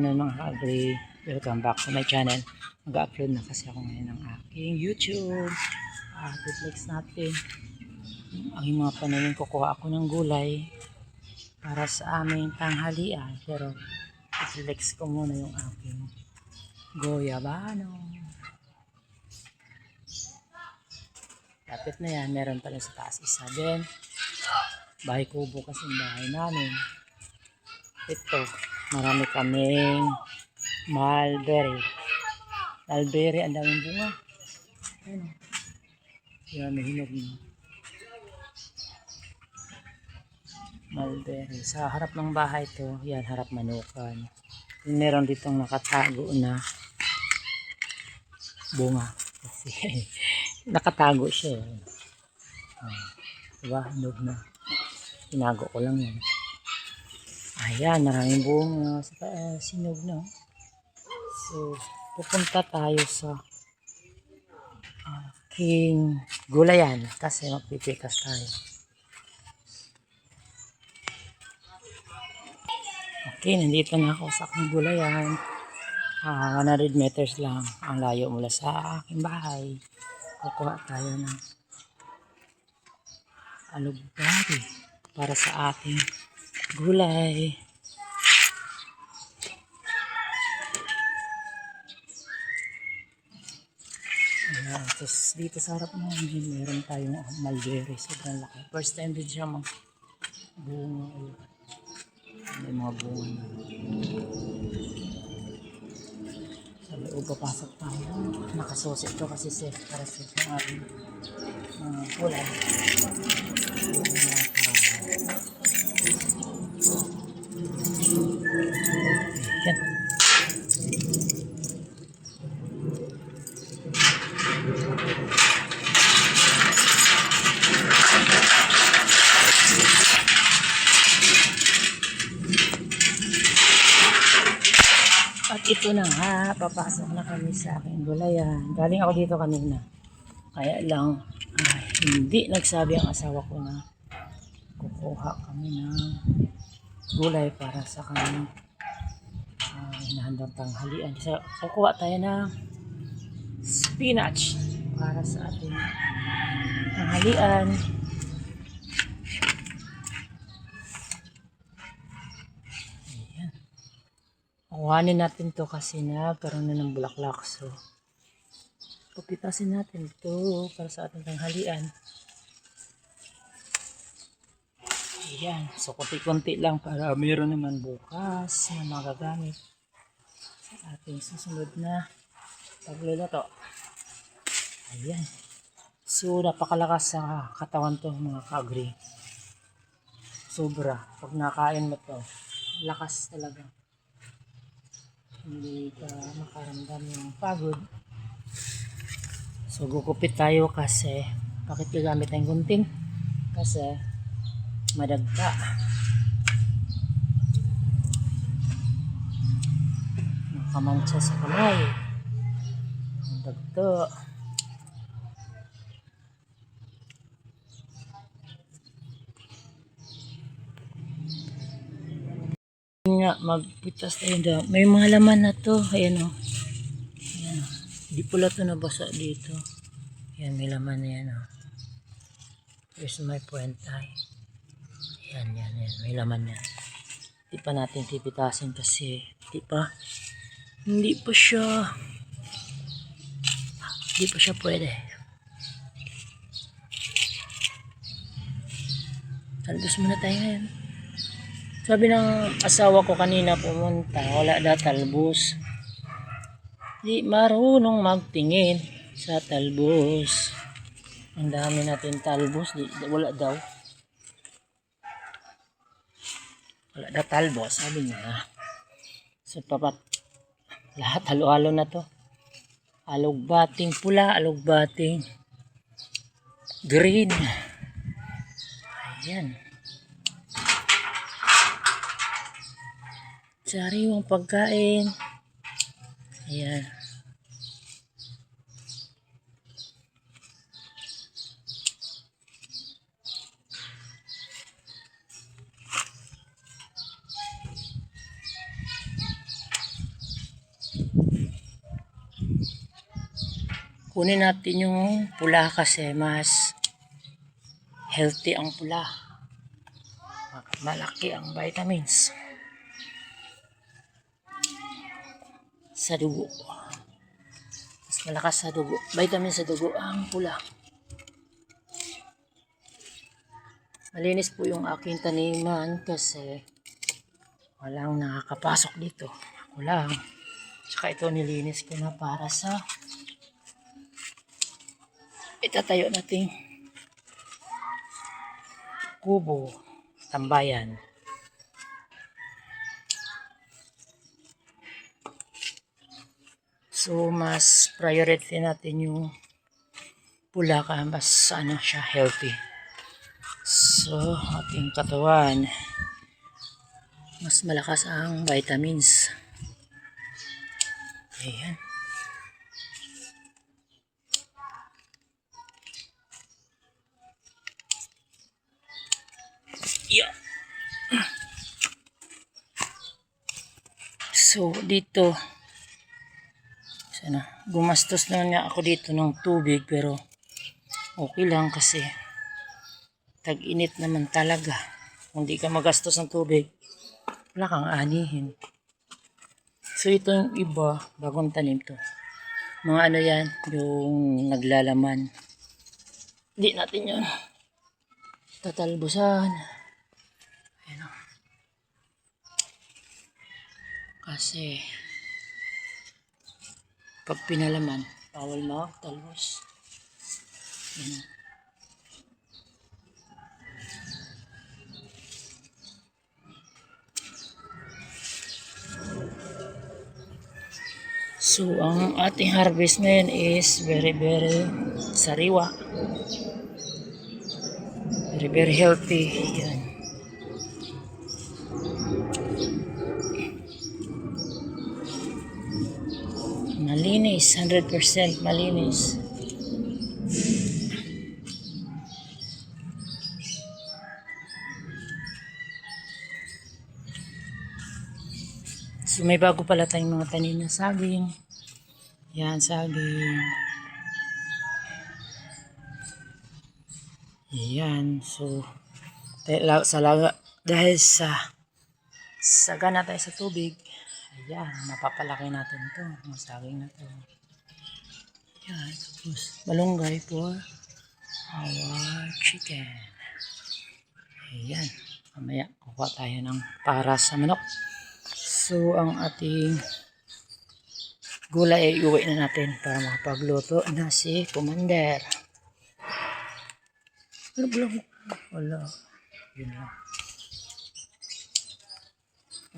Mga ka-agri, welcome back to my channel. Mag-upload na kasi ako ngayon ng aking YouTube. Reflex natin ang mga pananim. Kukuha ako ng gulay para sa aming tanghalian, pero reflex ko muna yung aking goyabano. Lapit na yan, meron pala sa taas isa din. Bahay kubo kasi yung bahay namin. Ito, marami kaming mulberry. Mulberry, ang daming bunga. Ayan. Yan, may hinog na. Mulberry. Sa harap ng bahay to, yan, harap Manukan. Meron ditong nakatago na bunga. Kasi nakatago siya. Diba? Hinog na. Tinago ko lang yan. Ayan, maraming bunga sa taas. Hinog na. So, pupunta tayo sa aking gulayan kasi magpipikas tayo. Okay, nandito na ako sa aking gulayan. 100 meters lang ang layo mula sa aking bahay. Kukuha tayo ng alugbati para sa ating gulay. Ayan, tapos dito sa harap namin meron tayong mulberry, sobrang laki. First time din siya bunga. May mga bunga na. Sa loob papasok tayo. Nakasusi ito kasi safe para safe ng ating gulay. Yan. At ito na nga, papasok na kami sa aking gulayan. Galing ako dito kanina. Kaya lang, hindi nagsabi ang asawa ko na kukuha kami ng gulay para sa kanyang hinahandang tanghalian. So, kukuha tayo ng spinach para sa ating tanghalian. Kuhanin natin to kasi nagkaroon na ng bulaklak. So, pagpitasin natin ito para sa ating tanghalian. Ayan. So, konti-konti lang para meron naman bukas na magagamit sa ating susunod na pagluluto. Ayan. So, napakalakas sa katawan to mga ka-agri. Sobra. Pag nakain mo to, lakas talaga. Hindi ka makaramdam ng pagod. So gugupit tayo kasi bakit gagamit tayong gunting? Kasi madagta. Nakamantsa sa kamay. Madagta. Nga magpitas tayo daw. May mga laman na to. Ayan o. Ayan o. Di pula to nabasa dito. Ayan, may laman na yan o. Here's my puentay. Ayan, yan, yan. May laman yan. Di pa natin pipitasin kasi hindi pa siya pwede. Talbos muna tayo ngayon. Sabi ng asawa ko kanina pumunta, wala daw talbos. Di marunong magtingin sa talbos. Ang dami natin talbos, wala daw. Wala daw talbos, sabi niya. So lahat halo-halo na to. Alugbating pula, alugbating green. Ayan. Sariwang pagkain. Ayan. Kunin natin yung pula kasi mas healthy ang pula. Malaki ang vitamins sa dugo. Mas malakas sa dugo. Vitamin sa dugo ang pula. Malinis po yung aking taniman kasi walang nakakapasok dito. Ako lang. Tsaka ito nilinis ko na para sa itatayo nating kubo, tambayan. So, mas priority natin yung pula ka, mas siya, healthy. So, ating katawan, mas malakas ang vitamins. Ayan. Yeah. So, dito, sana, gumastos na nga ako dito ng tubig pero okay lang kasi tag-init naman talaga. Kung di ka magastos ng tubig, wala kang anihin. So, ito yung iba, bagong tanim to. Mga ano yan, yung naglalaman. Hindi natin yun tatalbusan. Ayan o. Kasi, pag pinalaman, bawal magtalbos. Ayan o. So, ang ating harvest ngayon is very sariwa. Very healthy. Yan. Malinis. 100% malinis. So, may bago pala tayong mga tanim na saging. Yan, saging. Yan. So, dahil sa sagana tayo sa tubig, ayan, mapapalaki natin to, mga saging na to. Yan. Tapos, malunggay for our chicken. Ayan. Mamaya, kukuha tayo ng para sa manok. So, ang ating gulay ay iuwi na natin para makapagluto na si Commander. Wala. Yun lang.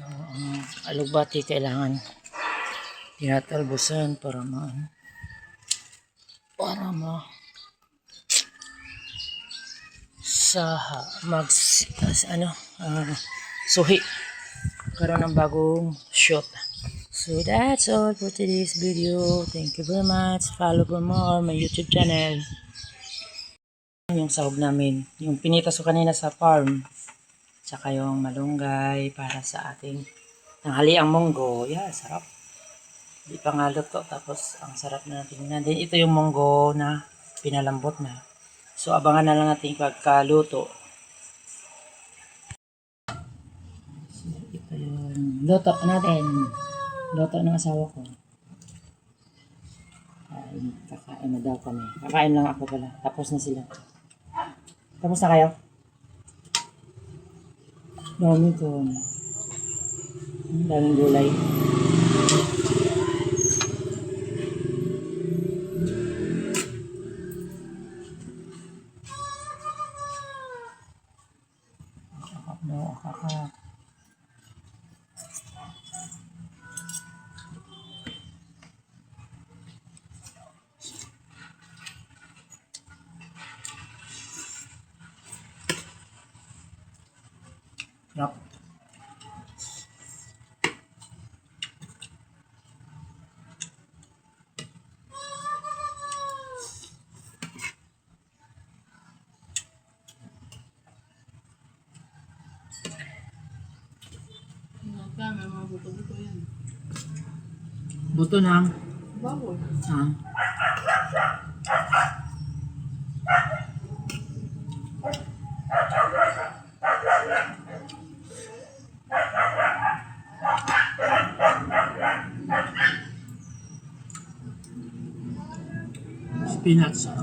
Ang alugbati kailangan tinatalbusan para suhi. Karoon ng bagong shot. So that's all for today's video. Thank you very much. Follow for more my YouTube channel. Yung sahog namin, yung pinitas ko kanina sa farm, tsaka yung malunggay para sa ating tanghaliang munggo. Yeah, sarap. Di pa nga luto, tapos ang sarap na tingnan. Then ito yung munggo na pinalambot na. So abangan na lang natin pagkaluto. So ito yung luto natin. Luto ng asawa ko. Kakain na daw kami. Kakain lang ako pala. Tapos na sila. Tapos na kayo? Dami ko. Daming gulay. Akak. Yep. May mga buto-buto yan. Buto ng Baboy. ah. Peanuts.